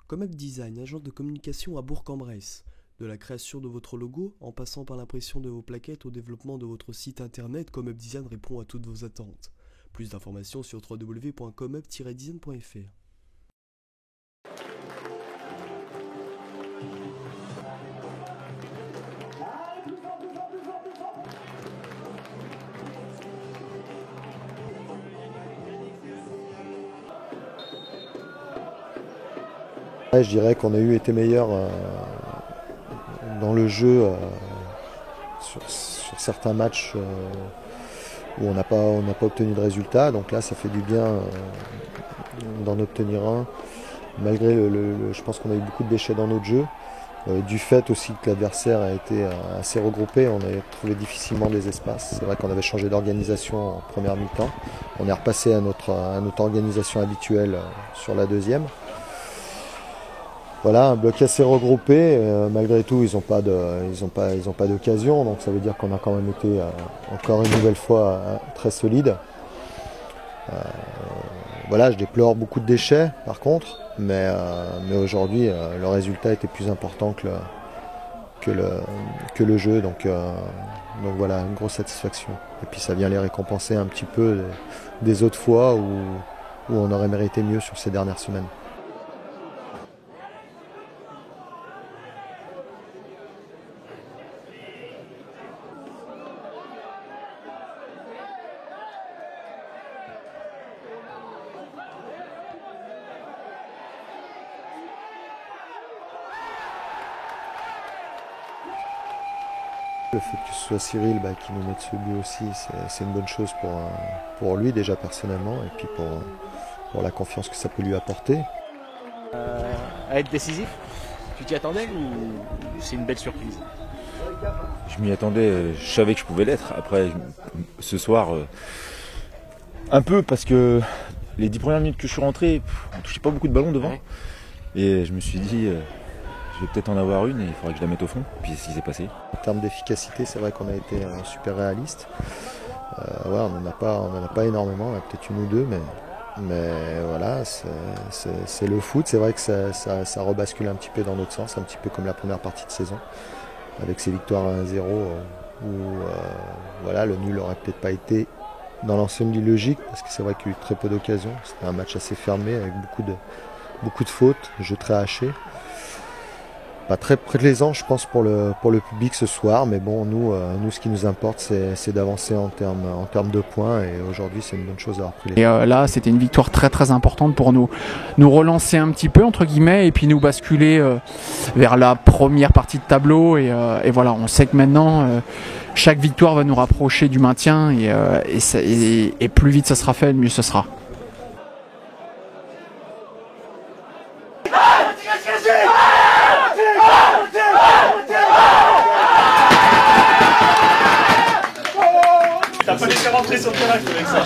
Comeup Design, agence de communication à Bourg-en-Bresse. De la création de votre logo, en passant par l'impression de vos plaquettes au développement de votre site internet, Comeup Design répond à toutes vos attentes. Plus d'informations sur www.comeup-design.fr. Je dirais qu'on a été meilleur dans le jeu sur certains matchs où on n'a pas obtenu de résultat. Donc là, ça fait du bien d'en obtenir un. Malgré je pense qu'on a eu beaucoup de déchets dans notre jeu. Du fait aussi que l'adversaire a été assez regroupé, on a trouvé difficilement des espaces. C'est vrai qu'on avait changé d'organisation en première mi-temps. On est repassé à notre organisation habituelle sur la deuxième. Voilà, un bloc assez regroupé. Malgré tout, ils n'ont pas d'occasion, donc ça veut dire qu'on a quand même été encore une nouvelle fois très solide. Voilà, je déplore beaucoup de déchets par contre, mais aujourd'hui le résultat était plus important que le jeu, donc voilà, une grosse satisfaction. Et puis ça vient les récompenser un petit peu des autres fois où on aurait mérité mieux sur ces dernières semaines. Le fait que ce soit Cyril qui nous mette ce but aussi, c'est une bonne chose pour lui déjà personnellement et puis pour la confiance que ça peut lui apporter. À être décisif, tu t'y attendais ou c'est une belle surprise? Je m'y attendais, je savais que je pouvais l'être. Après, ce soir, un peu parce que les 10 premières minutes que je suis rentré, on touchait pas beaucoup de ballons devant. Ouais. Et je me suis dit, je vais peut-être en avoir une et il faudrait que je la mette au fond. Puis c'est ce qui s'est passé. En termes d'efficacité, c'est vrai qu'on a été super réaliste. On n'en a pas énormément, on a peut-être une ou deux, mais voilà, c'est le foot. C'est vrai que ça rebascule un petit peu dans notre sens, un petit peu comme la première partie de saison, avec ces victoires 1-0 où voilà, le nul n'aurait peut-être pas été dans l'ensemble logique, parce que c'est vrai qu'il y a eu très peu d'occasions. C'était un match assez fermé avec beaucoup de fautes, jeu très haché. Pas très plaisant, je pense, pour le public ce soir, mais bon, nous ce qui nous importe, c'est d'avancer en termes de points, et aujourd'hui, c'est une bonne chose d'avoir pris les. Et là, c'était une victoire très très importante pour nous relancer un petit peu entre guillemets, et puis nous basculer vers la première partie de tableau, et voilà, on sait que maintenant chaque victoire va nous rapprocher du maintien, et plus vite ça sera fait, mieux ce sera. T'as pas laissé rentrer sur le terrain avec ça.